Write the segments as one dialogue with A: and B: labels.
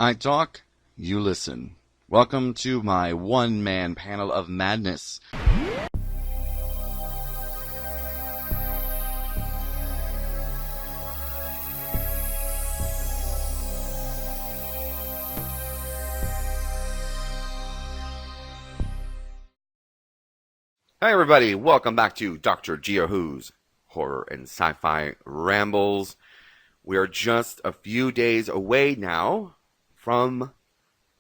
A: I talk, you listen. Welcome to my one-man panel of madness. Hi everybody, welcome back to Dr. Gio Who's Horror and Sci-Fi Rambles. We are just a few days away now from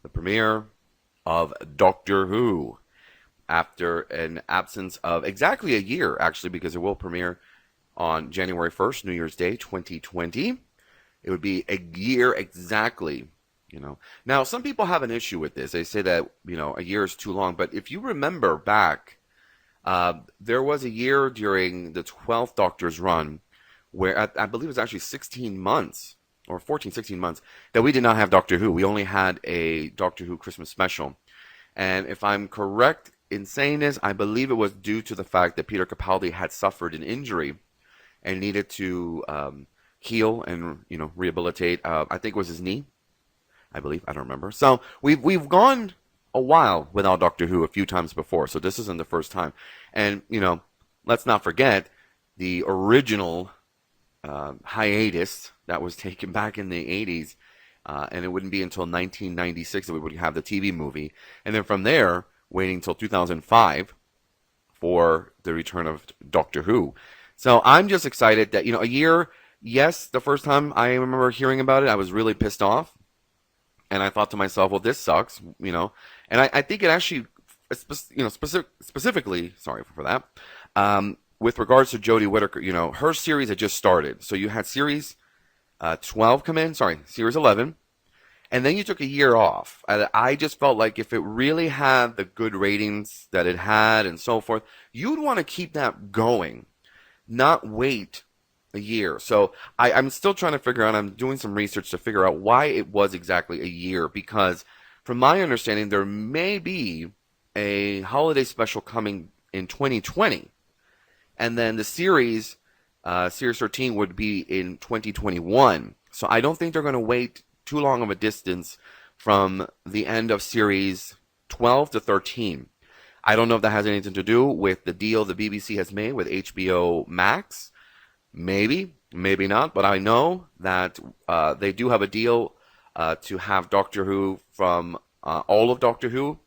A: the premiere of Doctor Who. After an absence of exactly a year, actually, because it will premiere on January 1st, New Year's Day, 2020. It would be a year exactly, Now, some people have an issue with this. They say that, a year is too long. But if you remember back, there was a year during the 12th Doctor's run where I believe it was actually 16 months or 14, 16 months that we did not have Doctor Who. We only had a Doctor Who Christmas special. And if I'm correct in saying this, I believe it was due to the fact that Peter Capaldi had suffered an injury and needed to heal and rehabilitate. I think it was his knee, I believe. I don't remember. So we've gone a while without Doctor Who a few times before. So this isn't the first time. And, let's not forget the original hiatus that was taken back in the 80s, and it wouldn't be until 1996 that we would have the TV movie, and then from there, waiting until 2005 for the return of Doctor Who. So I'm just excited that, a year, yes, the first time I remember hearing about it, I was really pissed off, and I thought to myself, well, this sucks, and I think it actually, specifically, sorry for that, with regards to Jodie Whittaker, her series had just started. So you had series 12 come in, series 11, and then you took a year off. I just felt like if it really had the good ratings that it had and so forth, you'd want to keep that going, not wait a year. So I'm still trying to figure out, I'm doing some research to figure out why it was exactly a year, because from my understanding, there may be a holiday special coming in 2020. And then the series 13 would be in 2021. So I don't think they're going to wait too long of a distance from the end of series 12 to 13. I don't know if that has anything to do with the deal the BBC has made with HBO Max. Maybe, maybe not. But I know that they do have a deal to have Doctor Who from all of Doctor Who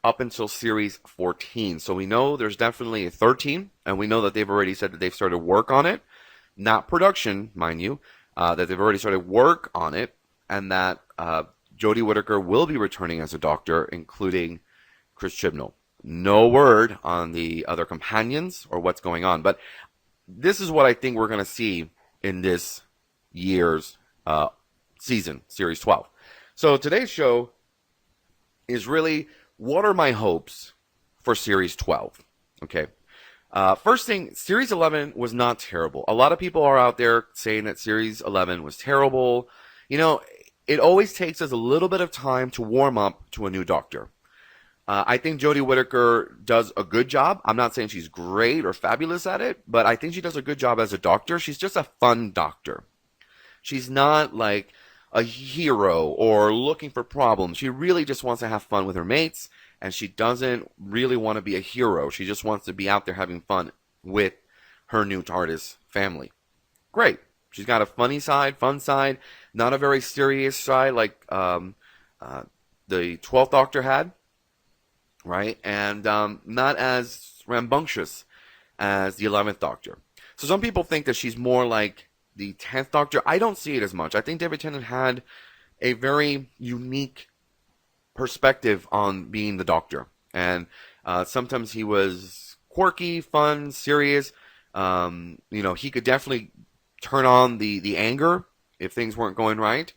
A: up until series 14. So we know there's definitely a 13, and we know that they've already said that they've started work on it. Not production, mind you, that they've already started work on it, and that Jodie Whittaker will be returning as a Doctor, including Chris Chibnall. No word on the other companions or what's going on, but this is what I think we're going to see in this year's season, series 12. So today's show is really, what are my hopes for Series 12? Okay. First thing, Series 11 was not terrible. A lot of people are out there saying that Series 11 was terrible. It always takes us a little bit of time to warm up to a new Doctor. I think Jodie Whittaker does a good job. I'm not saying she's great or fabulous at it, but I think she does a good job as a Doctor. She's just a fun Doctor. She's not like a hero or looking for problems. She really just wants to have fun with her mates, and she doesn't really want to be a hero. She just wants to be out there having fun with her new TARDIS family. Great. She's got a funny side, fun side, not a very serious side like the 12th Doctor had, right? And not as rambunctious as the 11th Doctor. So some people think that she's more like the 10th Doctor. I don't see it as much. I think David Tennant had a very unique perspective on being the Doctor. And sometimes he was quirky, fun, serious. He could definitely turn on the anger if things weren't going right.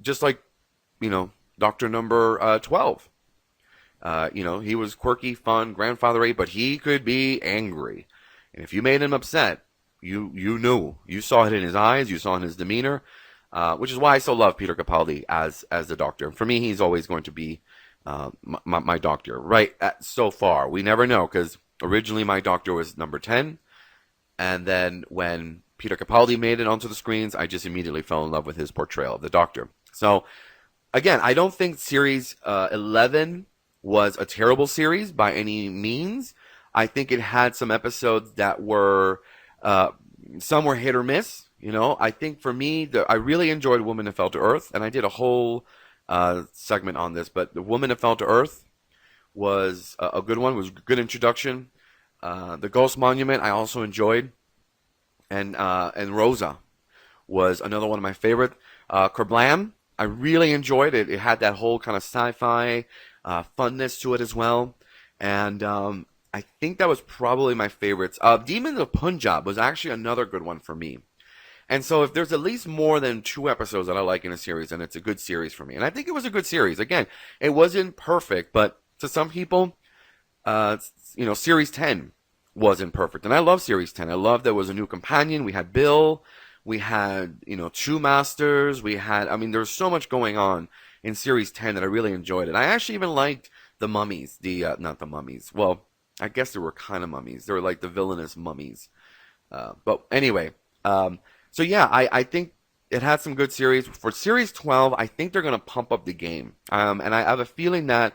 A: Just like, Doctor number 12. He was quirky, fun, grandfathery, but he could be angry. And if you made him upset, you knew. You saw it in his eyes. You saw it in his demeanor, which is why I so love Peter Capaldi as the Doctor. For me, he's always going to be my Doctor, right? So far. We never know, because originally my Doctor was number 10, and then when Peter Capaldi made it onto the screens, I just immediately fell in love with his portrayal of the Doctor. So again, I don't think series 11 was a terrible series by any means. I think it had some episodes that were uh, some were hit or miss. I think for me, I really enjoyed Woman That Fell to Earth, and I did a whole segment on this. But the Woman That Fell to Earth was a good one. Was a good introduction. The Ghost Monument I also enjoyed, and Rosa was another one of my favorite. Kerblam, I really enjoyed it. It had that whole kind of sci-fi funness to it as well, and I think that was probably my favorites. Demons of Punjab was actually another good one for me. And so if there's at least more than 2 episodes that I like in a series, then it's a good series for me. And I think it was a good series. Again, it wasn't perfect, but to some people, uh, Series 10 wasn't perfect. And I love Series 10. I love there was a new companion. We had Bill. We had, two masters. There's so much going on in Series 10 that I really enjoyed it. I actually even liked the mummies. Not the mummies. Well, I guess they were kind of mummies. They were like the villainous mummies. But anyway, so yeah, I think it had some good series. For Series 12, I think they're going to pump up the game. And I have a feeling that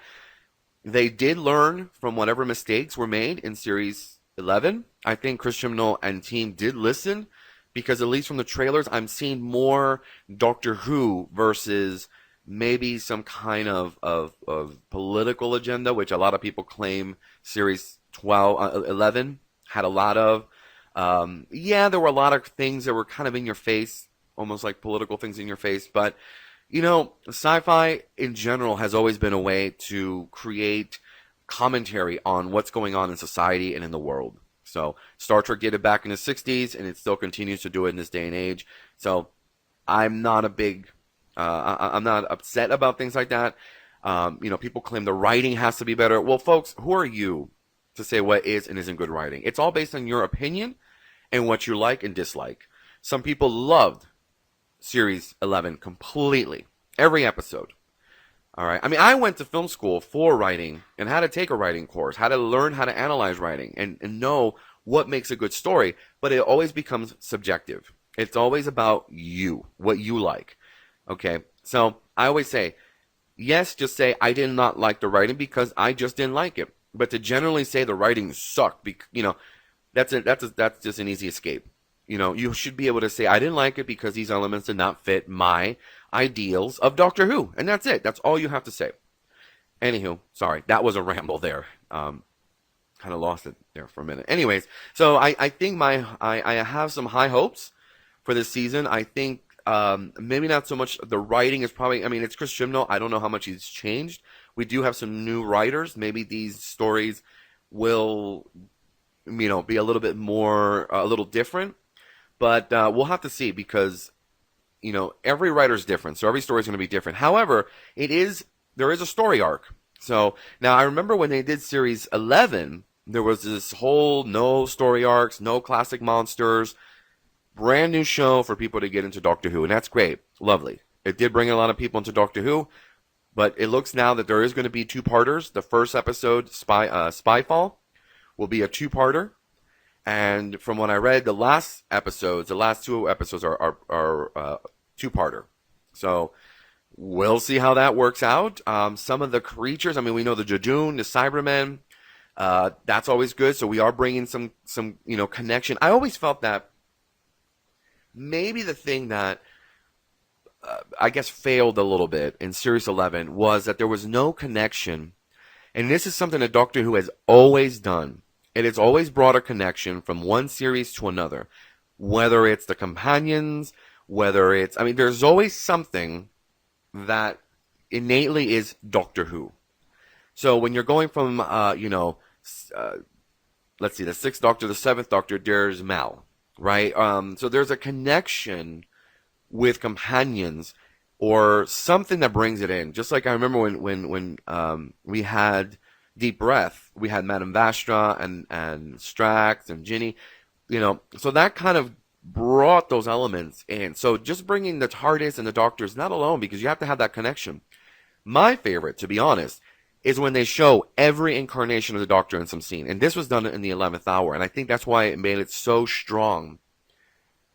A: they did learn from whatever mistakes were made in Series 11. I think Chris Chibnall and team did listen because at least from the trailers, I'm seeing more Doctor Who versus maybe some kind of political agenda, which a lot of people claim Series 11 had a lot of. Yeah, there were a lot of things that were kind of in your face, almost like political things in your face, but sci-fi in general has always been a way to create commentary on what's going on in society and in the world. So Star Trek did it back in the 60s, and it still continues to do it in this day and age. So I'm not I'm not upset about things like that. People claim the writing has to be better. Well, folks, who are you to say what is and isn't good writing? It's all based on your opinion and what you like and dislike. Some people loved Series 11 completely. Every episode. All right. I went to film school for writing and had to take a writing course, how to learn how to analyze writing and know what makes a good story, but it always becomes subjective. It's always about you, what you like. Okay. So I always say, yes, just say I did not like the writing because I just didn't like it. But to generally say the writing sucked, that's just an easy escape. You should be able to say I didn't like it because these elements did not fit my ideals of Doctor Who, and that's it. That's all you have to say. Anywho, sorry, that was a ramble there. Kind of lost it there for a minute. Anyways, so I think I have some high hopes for this season. I think maybe not so much the writing is probably. It's Chris Chibnall. I don't know how much he's changed. We do have some new writers. Maybe these stories will, be a little bit more, a little different. But we'll have to see because, every writer's different. So every story is going to be different. However, there is a story arc. So now I remember when they did Series 11, there was this whole no story arcs, no classic monsters, brand new show for people to get into Doctor Who. And that's great. Lovely. It did bring a lot of people into Doctor Who. But it looks now that there is going to be 2-parters. The first episode, Spyfall, will be a 2-parter. And from what I read, the last 2 episodes are 2-parter. So we'll see how that works out. Some of the creatures, we know the Jadoon, the Cybermen. That's always good. So we are bringing some connection. I always felt that maybe the thing that I guess failed a little bit in Series 11 was that there was no connection. And this is something that Doctor Who has always done. It has always brought a connection from one series to another, whether it's the companions, whether it's, there's always something that innately is Doctor Who. So when you're going from, let's see, the 6th Doctor, the 7th Doctor, there's Mal, right? So there's a connection with companions or something that brings it in. Just like I remember when we had Deep Breath, we had Madame Vastra and Strax and Ginny, so that kind of brought those elements in. So just bringing the TARDIS and the Doctor is not alone because you have to have that connection. My favorite, to be honest, is when they show every incarnation of the Doctor in some scene. And this was done in the 11th hour, and I think that's why it made it so strong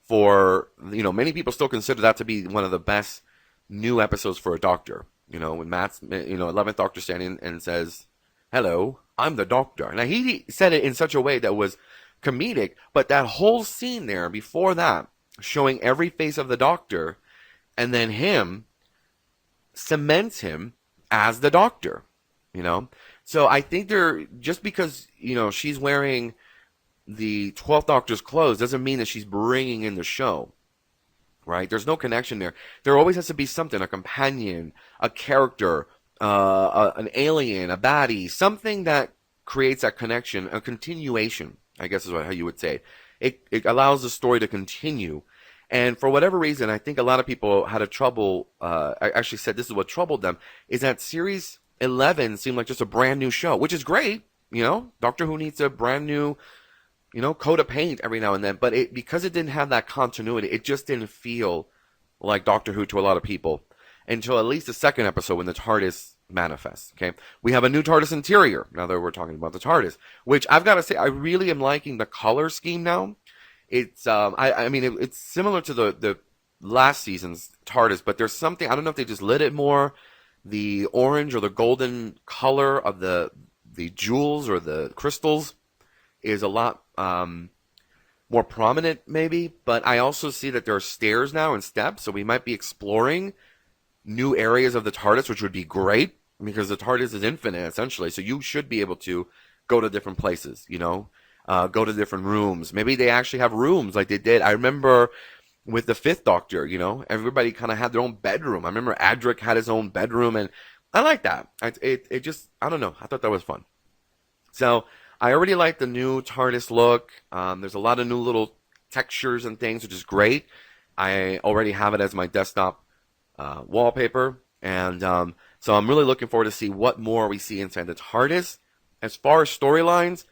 A: for, many people still consider that to be one of the best new episodes for a Doctor. When Matt's 11th Doctor standing and says, "Hello, I'm the Doctor." Now he said it in such a way that was comedic, but that whole scene there before that, showing every face of the Doctor, and then him cements him as the Doctor. So I think just because she's wearing the 12th Doctor's clothes doesn't mean that she's bringing in the show, right? There's no connection there. There always has to be something, a companion, a character, an alien, a baddie, something that creates that connection, a continuation, I guess is how you would say. It allows the story to continue. And for whatever reason, I think a lot of people had a trouble, I actually said this is what troubled them, is that Series 11 seemed like just a brand new show, which is great. Doctor Who needs a brand new, coat of paint every now and then. But because it didn't have that continuity, it just didn't feel like Doctor Who to a lot of people until at least the second episode when the TARDIS manifests. Okay, we have a new TARDIS interior now that we're talking about the TARDIS, which I've got to say I really am liking the color scheme now. It's it's similar to the last season's TARDIS, but there's something, I don't know if they just lit it more. The orange or the golden color of the jewels or the crystals is a lot more prominent maybe, but I also see that there are stairs now and steps, so we might be exploring new areas of the TARDIS, which would be great because the TARDIS is infinite essentially, so you should be able to go to different places, go to different rooms. Maybe they actually have rooms like they did. I remember with the Fifth Doctor, everybody kind of had their own bedroom. I remember Adric had his own bedroom, and I like that. It just, I don't know. I thought that was fun. So I already like the new TARDIS look. There's a lot of new little textures and things, which is great. I already have it as my desktop wallpaper, and so I'm really looking forward to see what more we see inside the TARDIS. As far as storylines,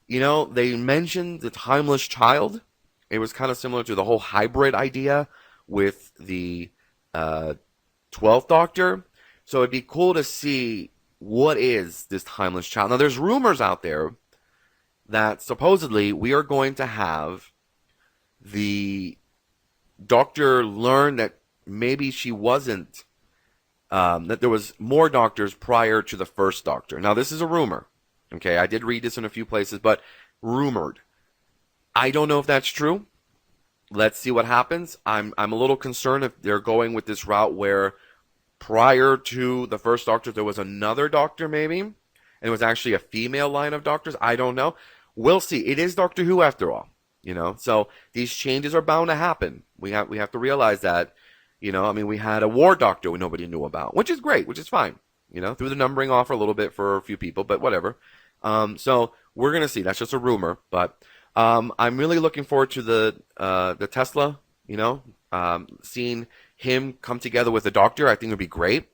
A: they mentioned the Timeless Child. It was kind of similar to the whole hybrid idea with the 12th Doctor. So it'd be cool to see what is this Timeless Child. Now, there's rumors out there that supposedly we are going to have the Doctor learn that maybe she wasn't, that there was more Doctors prior to the first Doctor. Now, this is a rumor. Okay, I did read this in a few places, but rumored. I don't know if that's true. Let's see what happens. I'm a little concerned if they're going with this route where prior to the first Doctor there was another Doctor maybe, and it was actually a female line of Doctors. I don't know. We'll see. It is Doctor Who after all, So these changes are bound to happen. We have to realize that, we had a War Doctor we nobody knew about, which is great, which is fine. Threw the numbering off a little bit for a few people, but whatever. So we're gonna see. That's just a rumor, but I'm really looking forward to the Tesla. Seeing him come together with the Doctor, I think would be great.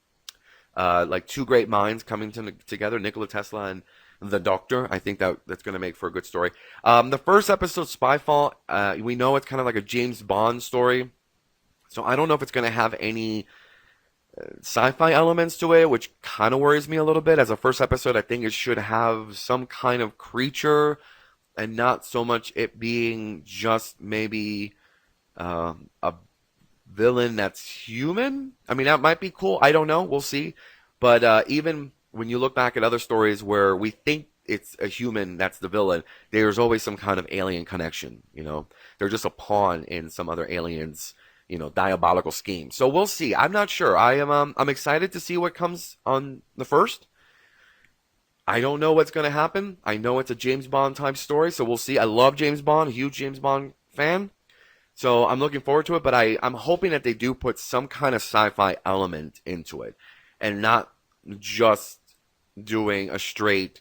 A: Like two great minds coming together, Nikola Tesla and the Doctor. I think that's gonna make for a good story. The first episode, Spyfall, we know it's kind of like a James Bond story, so I don't know if it's gonna have any sci-fi elements to it, which kind of worries me a little bit. As a first episode, I think it should have some kind of creature and not so much it being just maybe a villain that's human. I mean, that might be cool. I don't know. We'll see. But even when you look back at other stories where we think it's a human that's the villain, there's always some kind of alien connection. They're just a pawn in some other alien's diabolical scheme. So we'll see. I'm not sure. I'm excited to see what comes on the first. I don't know what's going to happen. I know it's a James Bond type story, so we'll see. I love James Bond, a huge James Bond fan. So I'm looking forward to it, but I'm hoping that they do put some kind of sci-fi element into it and not just doing a straight,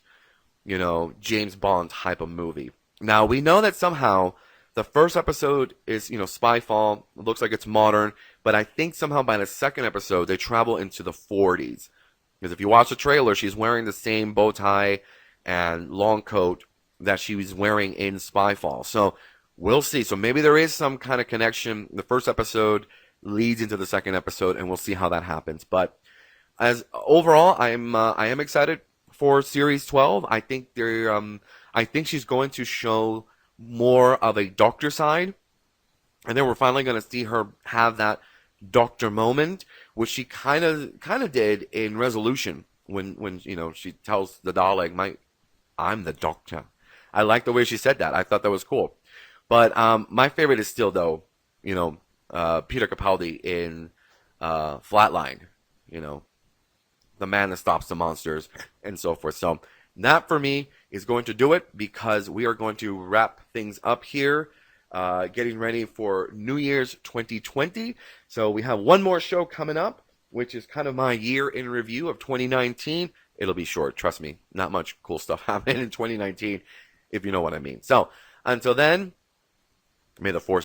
A: James Bond type of movie. Now, we know that somehow the first episode is, Spyfall. It looks like it's modern. But I think somehow by the second episode, they travel into the 40s. Because if you watch the trailer, she's wearing the same bow tie and long coat that she was wearing in Spyfall. So we'll see. So maybe there is some kind of connection. The first episode leads into the second episode, and we'll see how that happens. But as overall, I am excited for Series 12. I think I think she's going to show more of a Doctor side, and then we're finally going to see her have that Doctor moment, which she kind of did in Resolution when you know she tells the Dalek, I'm the Doctor. I like the way she said that. I thought that was cool. But my favorite is still though, you know, Peter Capaldi in Flatline. You know, the man that stops the monsters and so forth. So that for me is going to do it because we are going to wrap things up here. Getting ready for New Year's 2020. So we have one more show coming up, which is kind of my year in review of 2019. It'll be short, trust me. Not much cool stuff happened in 2019, if you know what I mean. So until then, may the force